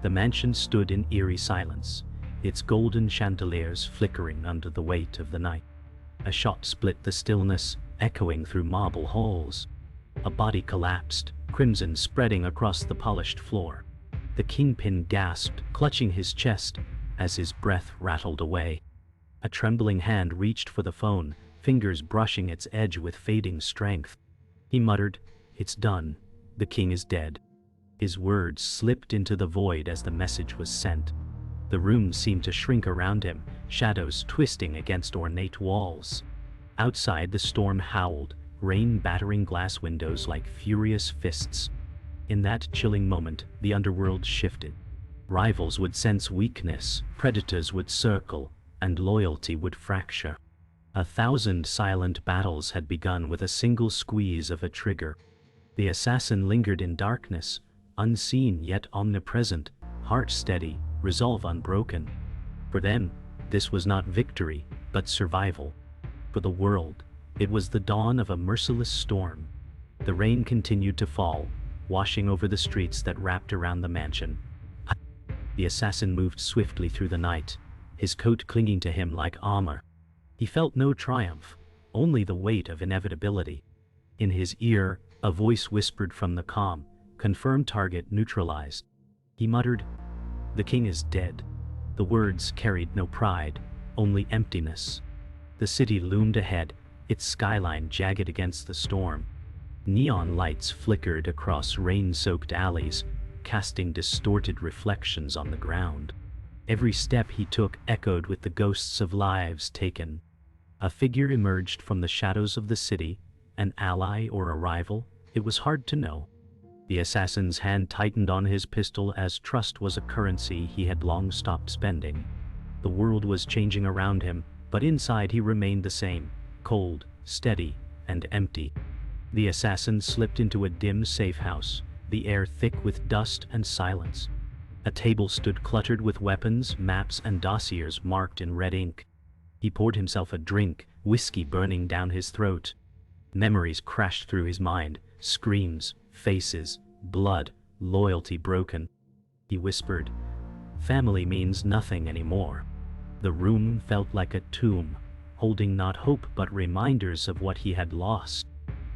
The mansion stood in eerie silence, its golden chandeliers flickering under the weight of the night. A shot split the stillness, echoing through marble halls. A body collapsed, crimson spreading across the polished floor. The Kingpin gasped, clutching his chest, as his breath rattled away. A trembling hand reached for the phone, fingers brushing its edge with fading strength. He muttered, "It's done. The king is dead." His words slipped into the void as the message was sent. The room seemed to shrink around him, shadows twisting against ornate walls. Outside, the storm howled, rain battering glass windows like furious fists. In that chilling moment, the underworld shifted. Rivals would sense weakness, predators would circle, and loyalty would fracture. 1,000 silent battles had begun with a single squeeze of a trigger. The assassin lingered in darkness, unseen yet omnipresent, heart steady, resolve unbroken. For them, this was not victory, but survival. For the world, it was the dawn of a merciless storm. The rain continued to fall, washing over the streets that wrapped around the mansion. The assassin moved swiftly through the night, his coat clinging to him like armor. He felt no triumph, only the weight of inevitability. In his ear, a voice whispered from the calm, "Confirmed target neutralized." He muttered, "The king is dead." The words carried no pride, only emptiness. The city loomed ahead, its skyline jagged against the storm. Neon lights flickered across rain-soaked alleys, casting distorted reflections on the ground. Every step he took echoed with the ghosts of lives taken. A figure emerged from the shadows of the city, an ally or a rival, it was hard to know. The assassin's hand tightened on his pistol as trust was a currency he had long stopped spending. The world was changing around him, but inside he remained the same, cold, steady, and empty. The assassin slipped into a dim safe house, the air thick with dust and silence. A table stood cluttered with weapons, maps, and dossiers marked in red ink. He poured himself a drink, whiskey burning down his throat. Memories crashed through his mind, screams, faces, blood, loyalty broken. He whispered, "Family means nothing anymore." The room felt like a tomb, holding not hope but reminders of what he had lost.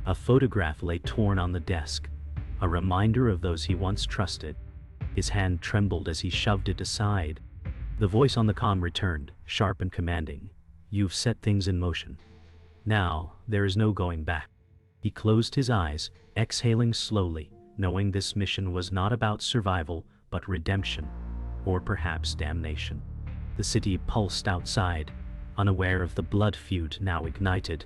A photograph lay torn on the desk, a reminder of those he once trusted. His hand trembled as he shoved it aside. The voice on the comm returned, sharp and commanding, "You've set things in motion. Now, there is no going back." He closed his eyes, exhaling slowly, knowing this mission was not about survival, but redemption, or perhaps damnation. The city pulsed outside, unaware of the blood feud now ignited.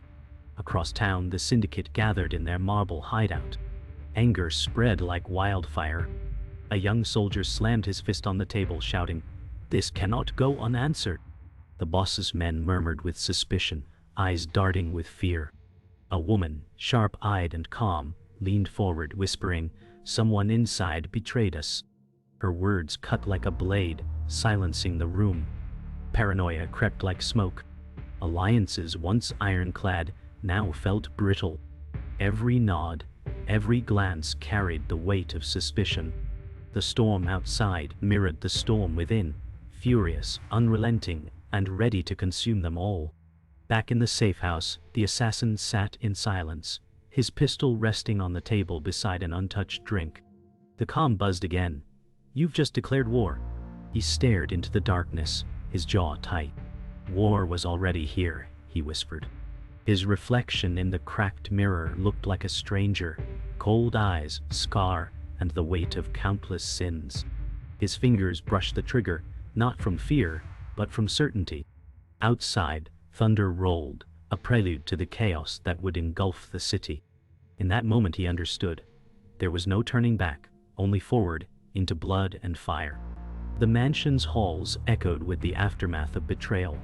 Across town, the syndicate gathered in their marble hideout. Anger spread like wildfire. A young soldier slammed his fist on the table, shouting, "This cannot go unanswered." The boss's men murmured with suspicion, eyes darting with fear. A woman, sharp-eyed and calm, leaned forward, whispering, "Someone inside betrayed us." Her words cut like a blade, silencing the room. Paranoia crept like smoke. Alliances once ironclad now felt brittle. Every nod, every glance carried the weight of suspicion. The storm outside mirrored the storm within, furious, unrelenting, and ready to consume them all. Back in the safe house, the assassin sat in silence, his pistol resting on the table beside an untouched drink. The comm buzzed again. "You've just declared war." He stared into the darkness, his jaw tight. "War was already here," he whispered. His reflection in the cracked mirror looked like a stranger, cold eyes, scar, and the weight of countless sins. His fingers brushed the trigger, not from fear, but from certainty. Outside, thunder rolled, a prelude to the chaos that would engulf the city. In that moment he understood. There was no turning back, only forward, into blood and fire. The mansion's halls echoed with the aftermath of betrayal,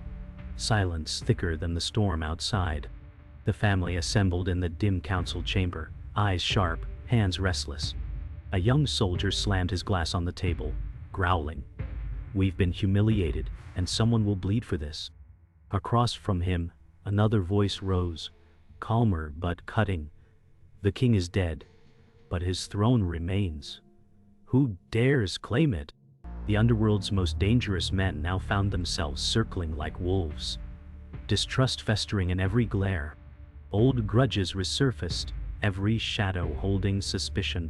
silence thicker than the storm outside. The family assembled in the dim council chamber, eyes sharp, hands restless. A young soldier slammed his glass on the table, growling, "We've been humiliated, and someone will bleed for this." Across from him, another voice rose, calmer but cutting. "The king is dead, but his throne remains. Who dares claim it?" The Underworld's most dangerous men now found themselves circling like wolves, distrust festering in every glare. Old grudges resurfaced, every shadow holding suspicion.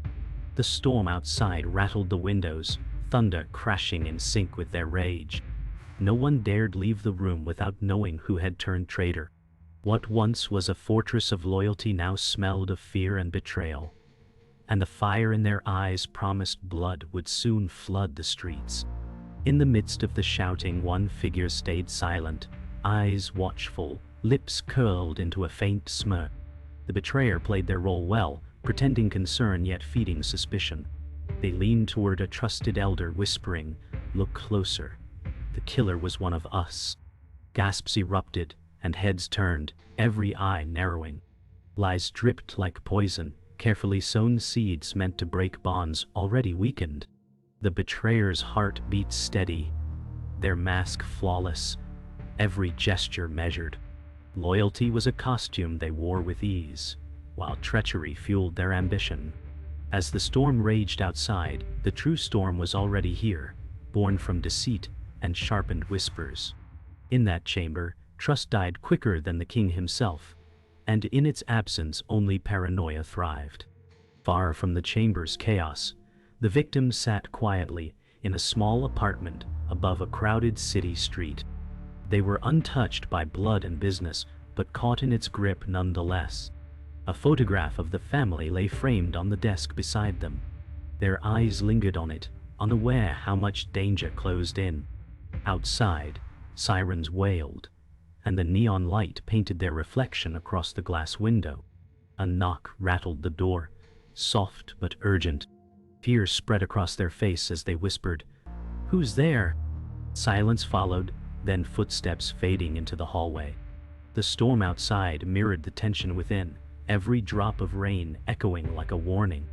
The storm outside rattled the windows, thunder crashing in sync with their rage. No one dared leave the room without knowing who had turned traitor. What once was a fortress of loyalty now smelled of fear and betrayal, and the fire in their eyes promised blood would soon flood the streets. In the midst of the shouting, one figure stayed silent, eyes watchful, lips curled into a faint smirk. The betrayer played their role well, pretending concern yet feeding suspicion. They leaned toward a trusted elder, whispering, "Look closer. The killer was one of us." Gasps erupted, and heads turned, every eye narrowing. Lies dripped like poison, carefully sown seeds meant to break bonds already weakened. The betrayer's heart beat steady, their mask flawless, every gesture measured. Loyalty was a costume they wore with ease, while treachery fueled their ambition. As the storm raged outside, the true storm was already here, born from deceit and sharpened whispers. In that chamber, trust died quicker than the king himself, and in its absence only paranoia thrived. Far from the chamber's chaos, the victim sat quietly in a small apartment above a crowded city street. They were untouched by blood and business, but caught in its grip nonetheless. A photograph of the family lay framed on the desk beside them. Their eyes lingered on it, unaware how much danger closed in. Outside, sirens wailed, and the neon light painted their reflection across the glass window. A knock rattled the door, soft but urgent. Fear spread across their face as they whispered, "Who's there?" Silence followed, then footsteps fading into the hallway. The storm outside mirrored the tension within, every drop of rain echoing like a warning.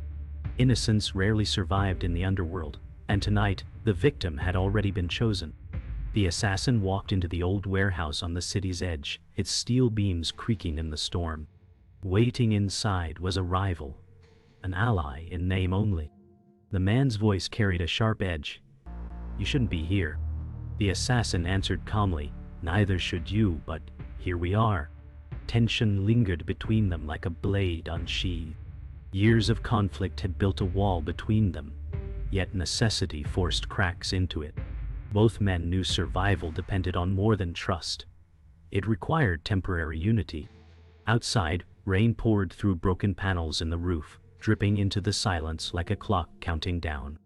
Innocence rarely survived in the underworld, and tonight the victim had already been chosen. The assassin walked into the old warehouse on the city's edge, its steel beams creaking in the storm. Waiting inside was a rival, an ally in name only. The man's voice carried a sharp edge. "You shouldn't be here." The assassin answered calmly, "Neither should you, but here we are." Tension lingered between them like a blade unsheathed. Years of conflict had built a wall between them, yet necessity forced cracks into it. Both men knew survival depended on more than trust. It required temporary unity. Outside, rain poured through broken panels in the roof, dripping into the silence like a clock counting down.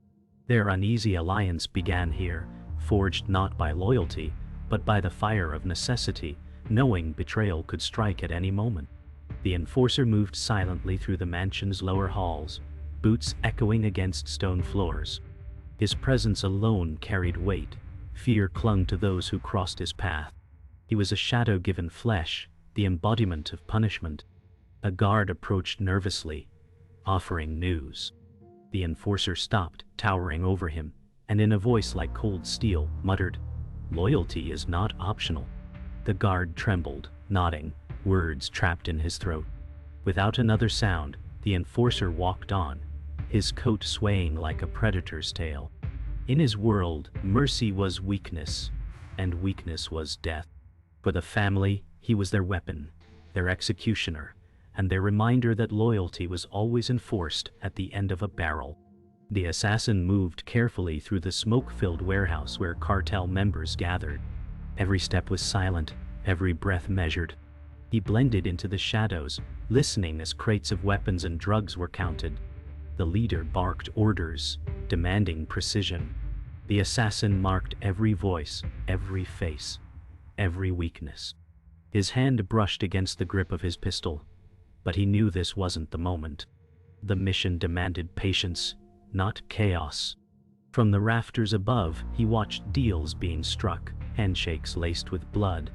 Their uneasy alliance began here, forged not by loyalty, but by the fire of necessity, knowing betrayal could strike at any moment. The enforcer moved silently through the mansion's lower halls, boots echoing against stone floors. His presence alone carried weight. Fear clung to those who crossed his path. He was a shadow given flesh, the embodiment of punishment. A guard approached nervously, offering news. The enforcer stopped, towering over him, and in a voice like cold steel, muttered, "Loyalty is not optional." The guard trembled, nodding, words trapped in his throat. Without another sound, the enforcer walked on, his coat swaying like a predator's tail. In his world, mercy was weakness, and weakness was death. For the family, he was their weapon, their executioner, and their reminder that loyalty was always enforced at the end of a barrel. The assassin moved carefully through the smoke-filled warehouse where cartel members gathered. Every step was silent, every breath measured. He blended into the shadows, listening as crates of weapons and drugs were counted. The leader barked orders, demanding precision. The assassin marked every voice, every face, every weakness. His hand brushed against the grip of his pistol, but he knew this wasn't the moment. The mission demanded patience, not chaos. From the rafters above, he watched deals being struck, handshakes laced with blood.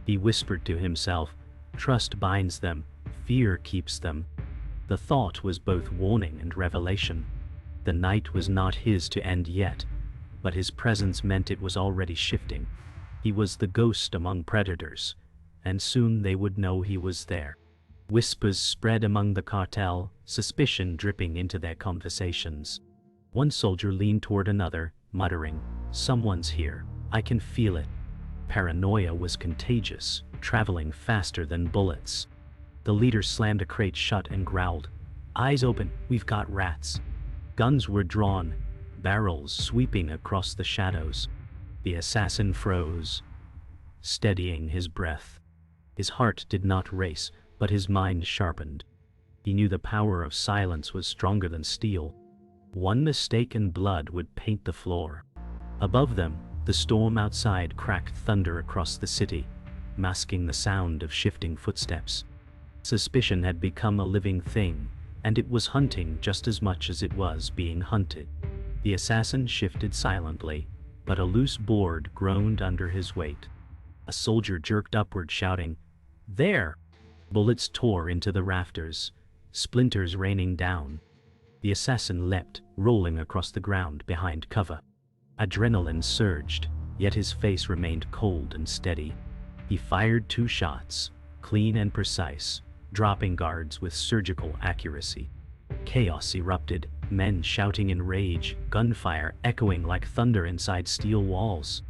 He whispered to himself, "Trust binds them, fear keeps them." The thought was both warning and revelation. The night was not his to end yet, but his presence meant it was already shifting. He was the ghost among predators, and soon they would know he was there. Whispers spread among the cartel, suspicion dripping into their conversations. One soldier leaned toward another, muttering, "Someone's here, I can feel it." Paranoia was contagious, traveling faster than bullets. The leader slammed a crate shut and growled, "Eyes open, we've got rats." Guns were drawn, barrels sweeping across the shadows. The assassin froze, steadying his breath. His heart did not race, but his mind sharpened. He knew the power of silence was stronger than steel. One mistake and blood would paint the floor. Above them, the storm outside cracked thunder across the city, masking the sound of shifting footsteps. Suspicion had become a living thing, and it was hunting just as much as it was being hunted. The assassin shifted silently, but a loose board groaned under his weight. A soldier jerked upward, shouting, "There!" Bullets tore into the rafters, splinters raining down. The assassin leapt, rolling across the ground behind cover. Adrenaline surged, yet his face remained cold and steady. He fired 2 shots, clean and precise, dropping guards with surgical accuracy. Chaos erupted, men shouting in rage, gunfire echoing like thunder inside steel walls.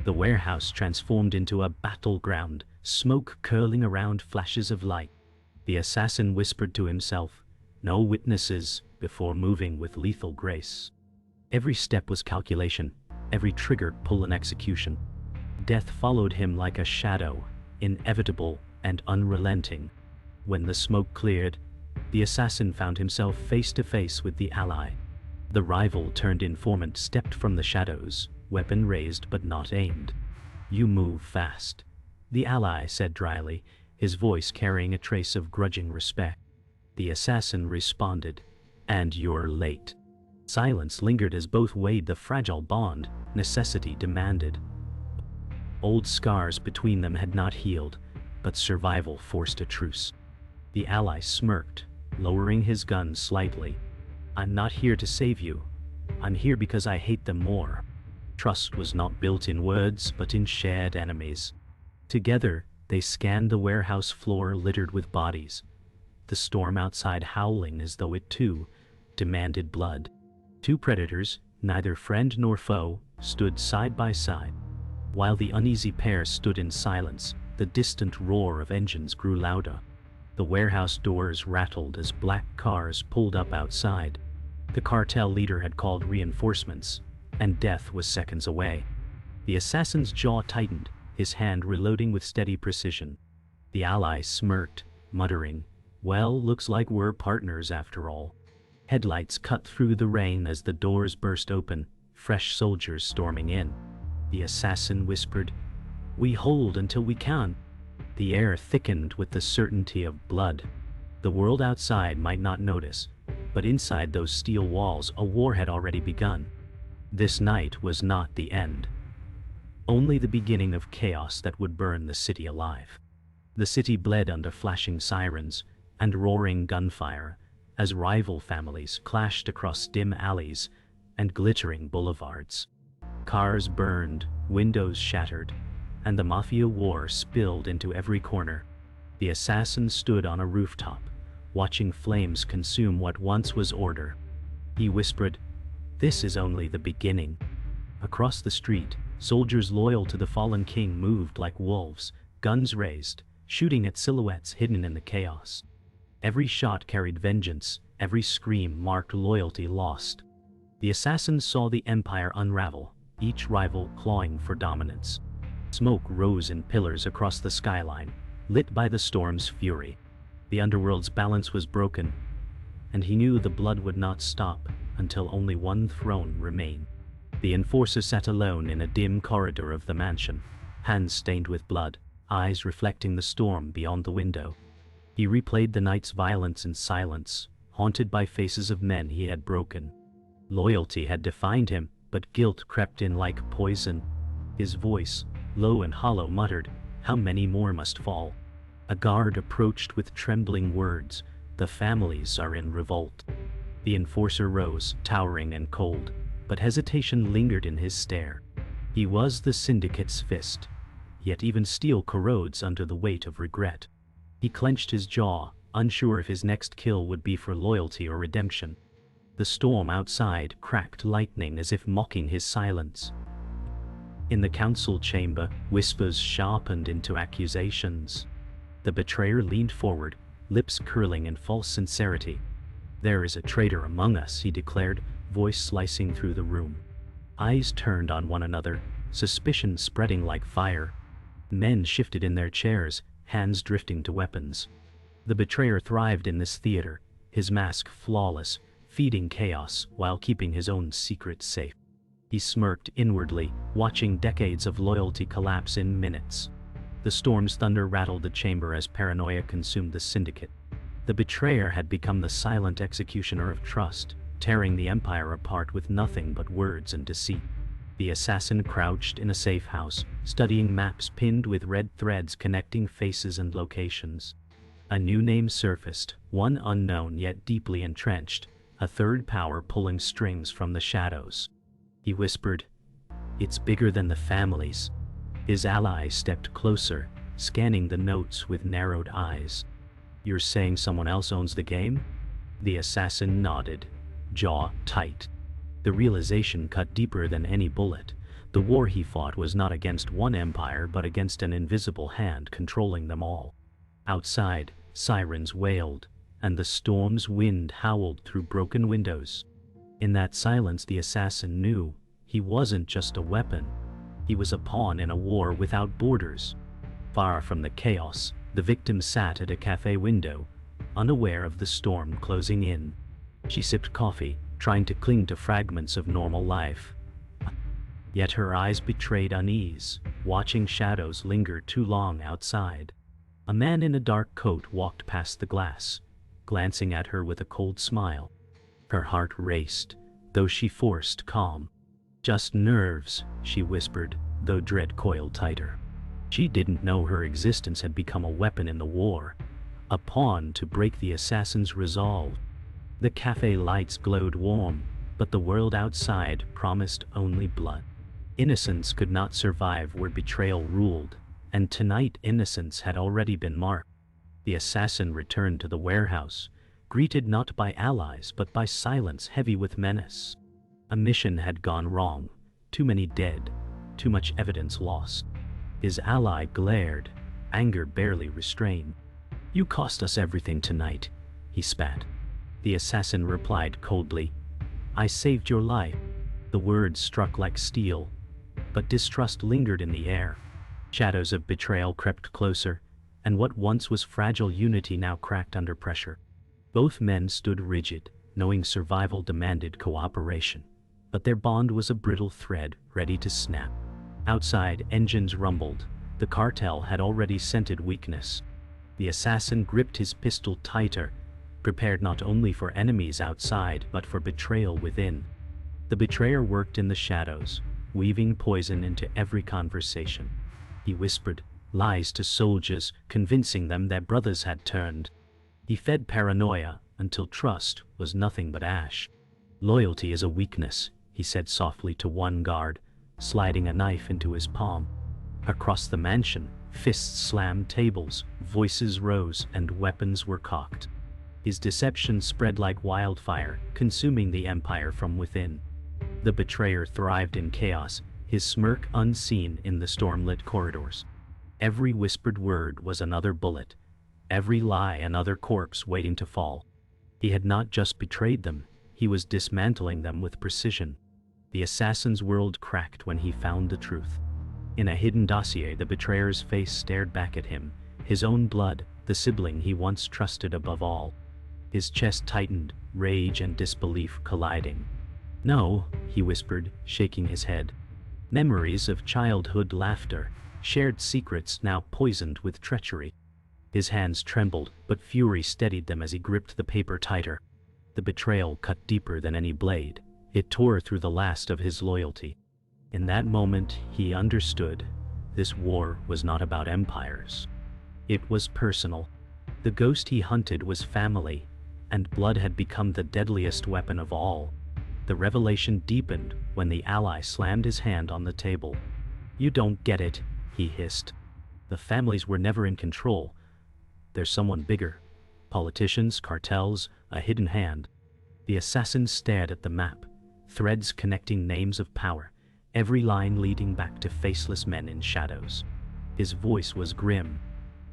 The warehouse transformed into a battleground, smoke curling around flashes of light. The assassin whispered to himself, "No witnesses," before moving with lethal grace. Every step was calculation, every trigger pull an execution. Death followed him like a shadow, inevitable and unrelenting. When the smoke cleared, the assassin found himself face to face with the ally. The rival turned informant stepped from the shadows, weapon raised but not aimed. "You move fast," the ally said dryly, his voice carrying a trace of grudging respect. The assassin responded, "And you're late." Silence lingered as both weighed the fragile bond necessity demanded. Old scars between them had not healed, but survival forced a truce. The ally smirked, lowering his gun slightly. "I'm not here to save you. I'm here because I hate them more." Trust was not built in words, but in shared enemies. Together, they scanned the warehouse floor littered with bodies, the storm outside howling as though it too demanded blood. 2 predators, neither friend nor foe, stood side by side. While the uneasy pair stood in silence, the distant roar of engines grew louder. The warehouse doors rattled as black cars pulled up outside. The cartel leader had called reinforcements, and death was seconds away. The assassin's jaw tightened, his hand reloading with steady precision. The ally smirked, muttering, "Well, looks like we're partners after all." Headlights cut through the rain as the doors burst open, fresh soldiers storming in. The assassin whispered, "We hold until we can." The air thickened with the certainty of blood. The world outside might not notice, but inside those steel walls a war had already begun. This night was not the end. Only the beginning of chaos that would burn the city alive. The city bled under flashing sirens and roaring gunfire as rival families clashed across dim alleys and glittering boulevards. Cars burned, windows shattered, and the Mafia war spilled into every corner. The assassin stood on a rooftop, watching flames consume what once was order. He whispered, "This is only the beginning." Across the street, soldiers loyal to the fallen king moved like wolves, guns raised, shooting at silhouettes hidden in the chaos. Every shot carried vengeance, every scream marked loyalty lost. The assassin saw the empire unravel, each rival clawing for dominance. Smoke rose in pillars across the skyline, lit by the storm's fury. The underworld's balance was broken, and he knew the blood would not stop until only one throne remained. The enforcer sat alone in a dim corridor of the mansion, hands stained with blood, eyes reflecting the storm beyond the window. He replayed the night's violence in silence, haunted by faces of men he had broken. Loyalty had defined him, but guilt crept in like poison. His voice, low and hollow, muttered, "How many more must fall?" A guard approached with trembling words, "The families are in revolt." The enforcer rose, towering and cold, but hesitation lingered in his stare. He was the syndicate's fist, yet even steel corrodes under the weight of regret. He clenched his jaw, unsure if his next kill would be for loyalty or redemption. The storm outside cracked lightning as if mocking his silence. In the council chamber, whispers sharpened into accusations. The betrayer leaned forward, lips curling in false sincerity. "There is a traitor among us," he declared, voice slicing through the room. Eyes turned on one another, suspicion spreading like fire. Men shifted in their chairs, hands drifting to weapons. The betrayer thrived in this theater, his mask flawless, feeding chaos while keeping his own secret safe. He smirked inwardly, watching decades of loyalty collapse in minutes. The storm's thunder rattled the chamber as paranoia consumed the syndicate. The betrayer had become the silent executioner of trust, tearing the empire apart with nothing but words and deceit. The assassin crouched in a safe house, studying maps pinned with red threads connecting faces and locations. A new name surfaced, one unknown yet deeply entrenched, a third power pulling strings from the shadows. He whispered, "It's bigger than the families." His ally stepped closer, scanning the notes with narrowed eyes. "You're saying someone else owns the game?" The assassin nodded, jaw tight. The realization cut deeper than any bullet. The war he fought was not against one empire but against an invisible hand controlling them all. Outside, sirens wailed, and the storm's wind howled through broken windows. In that silence the assassin knew he wasn't just a weapon. He was a pawn in a war without borders. Far from the chaos, the victim sat at a cafe window, unaware of the storm closing in. She sipped coffee, trying to cling to fragments of normal life. Yet her eyes betrayed unease, watching shadows linger too long outside. A man in a dark coat walked past the glass, glancing at her with a cold smile. Her heart raced, though she forced calm. "Just nerves," she whispered, though dread coiled tighter. She didn't know her existence had become a weapon in the war, a pawn to break the assassin's resolve. The cafe lights glowed warm, but the world outside promised only blood. Innocence could not survive where betrayal ruled, and tonight innocence had already been marked. The assassin returned to the warehouse, greeted not by allies but by silence heavy with menace. A mission had gone wrong, too many dead, too much evidence lost. His ally glared, anger barely restrained. "You cost us everything tonight," he spat. The assassin replied coldly, "I saved your life." The words struck like steel, but distrust lingered in the air. Shadows of betrayal crept closer, and what once was fragile unity now cracked under pressure. Both men stood rigid, knowing survival demanded cooperation. But their bond was a brittle thread, ready to snap. Outside, engines rumbled. The cartel had already scented weakness. The assassin gripped his pistol tighter, prepared not only for enemies outside but for betrayal within. The betrayer worked in the shadows, weaving poison into every conversation. He whispered lies to soldiers, convincing them their brothers had turned. He fed paranoia until trust was nothing but ash. "Loyalty is a weakness," he said softly to one guard, sliding a knife into his palm. Across the mansion, fists slammed tables, voices rose, and weapons were cocked. His deception spread like wildfire, consuming the empire from within. The betrayer thrived in chaos, his smirk unseen in the storm-lit corridors. Every whispered word was another bullet, every lie another corpse waiting to fall. He had not just betrayed them, he was dismantling them with precision. The assassin's world cracked when he found the truth. In a hidden dossier, the betrayer's face stared back at him, his own blood, the sibling he once trusted above all. His chest tightened, rage and disbelief colliding. "No," he whispered, shaking his head. Memories of childhood laughter, shared secrets now poisoned with treachery. His hands trembled, but fury steadied them as he gripped the paper tighter. The betrayal cut deeper than any blade. It tore through the last of his loyalty. In that moment, he understood. This war was not about empires. It was personal. The ghost he hunted was family, and blood had become the deadliest weapon of all. The revelation deepened when the ally slammed his hand on the table. "You don't get it," he hissed. "The families were never in control. There's someone bigger. Politicians, cartels, a hidden hand." The assassin stared at the map, threads connecting names of power, every line leading back to faceless men in shadows. His voice was grim.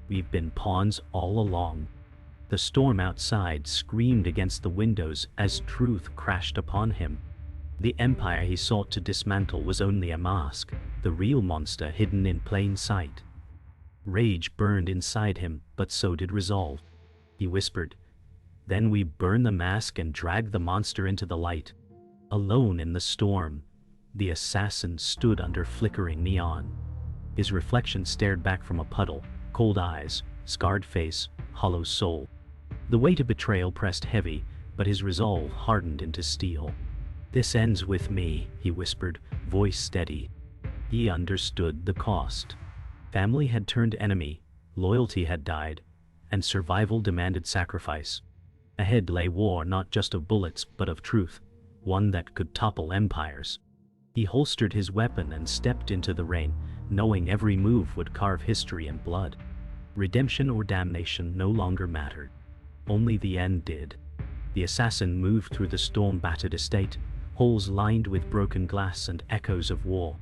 "We've been pawns all along." The storm outside screamed against the windows as truth crashed upon him. The empire he sought to dismantle was only a mask, the real monster hidden in plain sight. Rage burned inside him, but so did resolve. He whispered, "Then we burn the mask and drag the monster into the light." Alone in the storm, the assassin stood under flickering neon. His reflection stared back from a puddle, cold eyes, scarred face, hollow soul. The weight of betrayal pressed heavy, but his resolve hardened into steel. "This ends with me," he whispered, voice steady. He understood the cost. Family had turned enemy, loyalty had died, and survival demanded sacrifice. Ahead lay war not just of bullets but of truth, one that could topple empires. He holstered his weapon and stepped into the rain, knowing every move would carve history in blood. Redemption or damnation no longer mattered. Only the end did. The assassin moved through the storm-battered estate, halls lined with broken glass and echoes of war.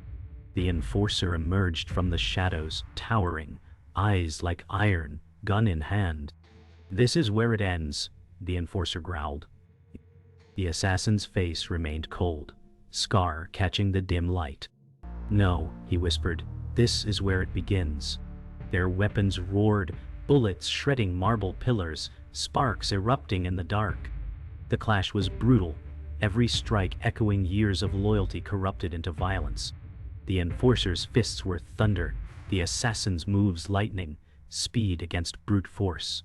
The enforcer emerged from the shadows, towering, eyes like iron, gun in hand. "This is where it ends," the enforcer growled. The assassin's face remained cold, scar catching the dim light. "No," he whispered, "this is where it begins." Their weapons roared, bullets shredding marble pillars, sparks erupting in the dark. The clash was brutal, every strike echoing years of loyalty corrupted into violence. The enforcer's fists were thunder, the assassin's moves lightning, speed against brute force.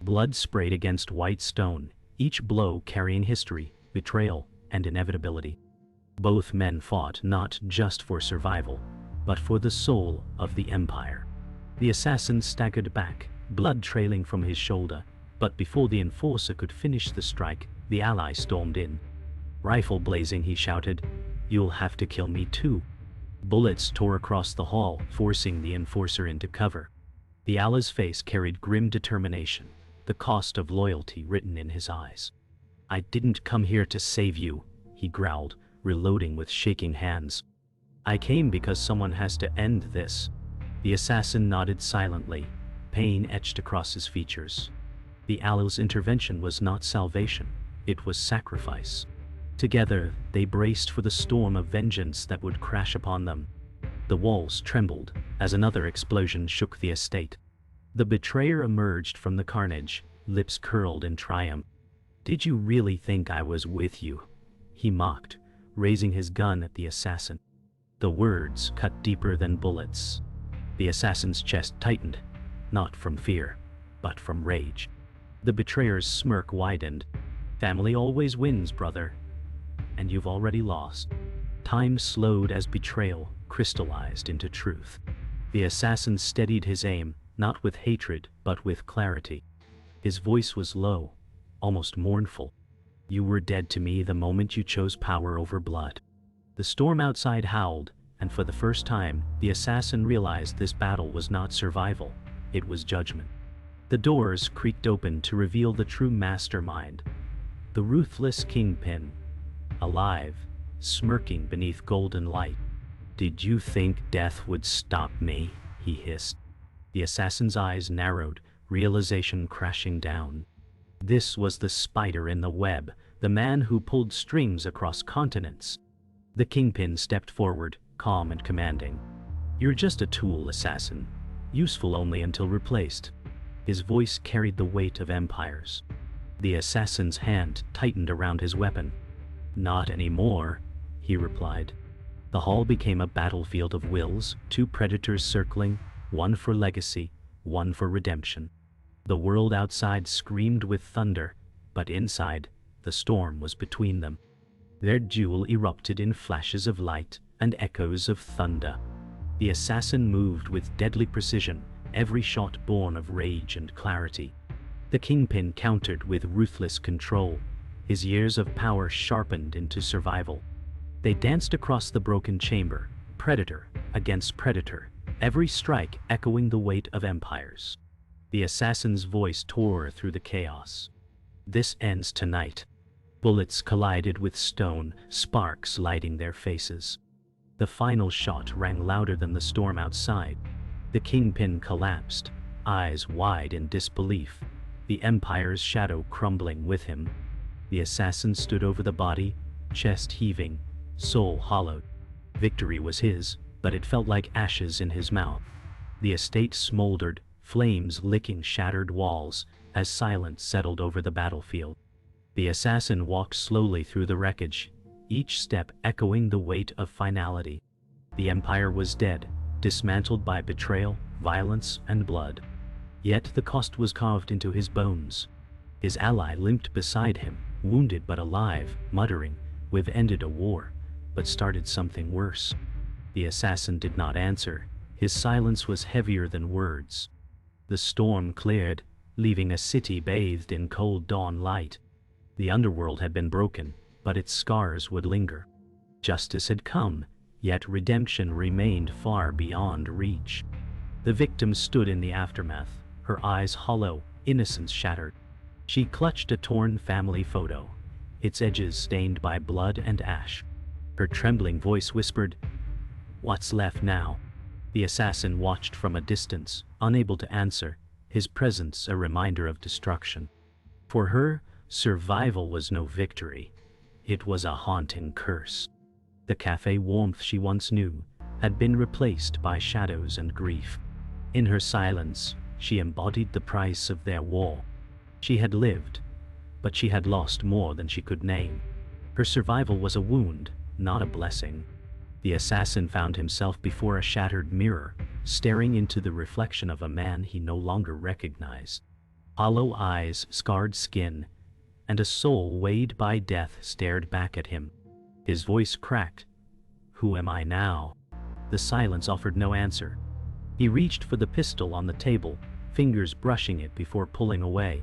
Blood sprayed against white stone, each blow carrying history, betrayal, and inevitability. Both men fought not just for survival, but for the soul of the empire. The assassin staggered back, blood trailing from his shoulder, but before the enforcer could finish the strike, the ally stormed in. Rifle blazing, he shouted, "You'll have to kill me too." Bullets tore across the hall, forcing the enforcer into cover. The ally's face carried grim determination, the cost of loyalty written in his eyes. "I didn't come here to save you," he growled, reloading with shaking hands. "I came because someone has to end this." The assassin nodded silently, pain etched across his features. The ally's intervention was not salvation, it was sacrifice. Together, they braced for the storm of vengeance that would crash upon them. The walls trembled as another explosion shook the estate. The betrayer emerged from the carnage, lips curled in triumph. "Did you really think I was with you?" he mocked, raising his gun at the assassin. The words cut deeper than bullets. The assassin's chest tightened, not from fear, but from rage. The betrayer's smirk widened. "Family always wins, brother. And you've already lost." Time slowed as betrayal crystallized into truth. The assassin steadied his aim, not with hatred, but with clarity. His voice was low, almost mournful. "You were dead to me the moment you chose power over blood." The storm outside howled, and for the first time, the assassin realized this battle was not survival, it was judgment. The doors creaked open to reveal the true mastermind, the ruthless Kingpin, alive, smirking beneath golden light. "Did you think death would stop me?" he hissed. The assassin's eyes narrowed, realization crashing down. This was the spider in the web, the man who pulled strings across continents. The Kingpin stepped forward, calm and commanding. "You're just a tool, assassin, useful only until replaced." His voice carried the weight of empires. The assassin's hand tightened around his weapon. "Not anymore," he replied. The hall became a battlefield of wills, two predators circling, one for legacy, one for redemption. The world outside screamed with thunder, but inside, the storm was between them. Their duel erupted in flashes of light and echoes of thunder. The assassin moved with deadly precision, every shot born of rage and clarity. The Kingpin countered with ruthless control, his years of power sharpened into survival. They danced across the broken chamber, predator against predator, every strike echoing the weight of empires. The assassin's voice tore through the chaos. "This ends tonight." Bullets collided with stone, sparks lighting their faces. The final shot rang louder than the storm outside. The Kingpin collapsed, eyes wide in disbelief, the Empire's shadow crumbling with him. The assassin stood over the body, chest heaving, soul hollowed. Victory was his, but it felt like ashes in his mouth. The estate smoldered, flames licking shattered walls, as silence settled over the battlefield. The assassin walked slowly through the wreckage, each step echoing the weight of finality. The Empire was dead, dismantled by betrayal, violence, and blood. Yet the cost was carved into his bones. His ally limped beside him, wounded but alive, muttering, "We've ended a war, but started something worse." The assassin did not answer. His silence was heavier than words. The storm cleared, leaving a city bathed in cold dawn light. The underworld had been broken, but its scars would linger. Justice had come, yet redemption remained far beyond reach. The victim stood in the aftermath, her eyes hollow, innocence shattered. She clutched a torn family photo, its edges stained by blood and ash. Her trembling voice whispered, "What's left now?" The assassin watched from a distance, unable to answer, his presence a reminder of destruction. For her, survival was no victory. It was a haunting curse. The cafe warmth she once knew had been replaced by shadows and grief. In her silence, she embodied the price of their war. She had lived, but she had lost more than she could name. Her survival was a wound, not a blessing. The assassin found himself before a shattered mirror, staring into the reflection of a man he no longer recognized. Hollow eyes, scarred skin, and a soul weighed by death stared back at him. His voice cracked. "Who am I now?" The silence offered no answer. He reached for the pistol on the table, fingers brushing it before pulling away.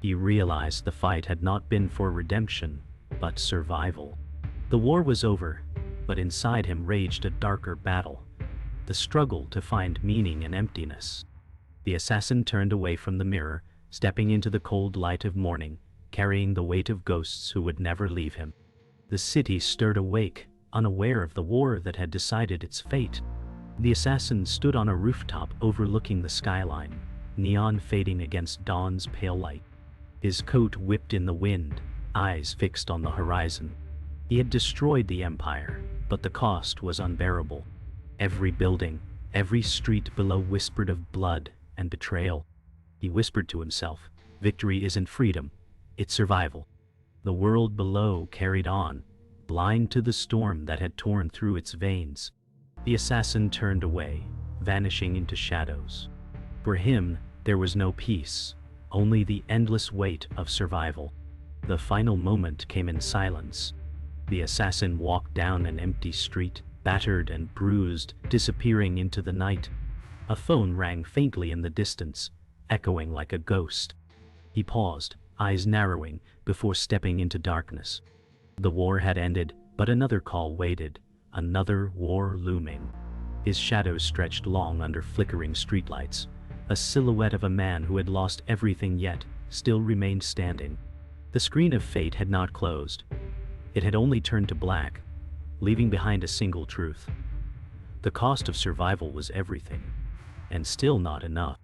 He realized the fight had not been for redemption, but survival. The war was over, but inside him raged a darker battle, the struggle to find meaning in emptiness. The assassin turned away from the mirror, stepping into the cold light of morning, carrying the weight of ghosts who would never leave him. The city stirred awake, unaware of the war that had decided its fate. The assassin stood on a rooftop overlooking the skyline, neon fading against dawn's pale light. His coat whipped in the wind, eyes fixed on the horizon. He had destroyed the Empire, but the cost was unbearable. Every building, every street below whispered of blood and betrayal. He whispered to himself, "Victory isn't freedom, it's survival." The world below carried on, blind to the storm that had torn through its veins. The assassin turned away, vanishing into shadows. For him, there was no peace, only the endless weight of survival. The final moment came in silence. The assassin walked down an empty street, battered and bruised, disappearing into the night. A phone rang faintly in the distance, echoing like a ghost. He paused, eyes narrowing, before stepping into darkness. The war had ended, but another call waited, another war looming. His shadow stretched long under flickering streetlights, a silhouette of a man who had lost everything yet still remained standing. The screen of fate had not closed. It had only turned to black, leaving behind a single truth. The cost of survival was everything, and still not enough.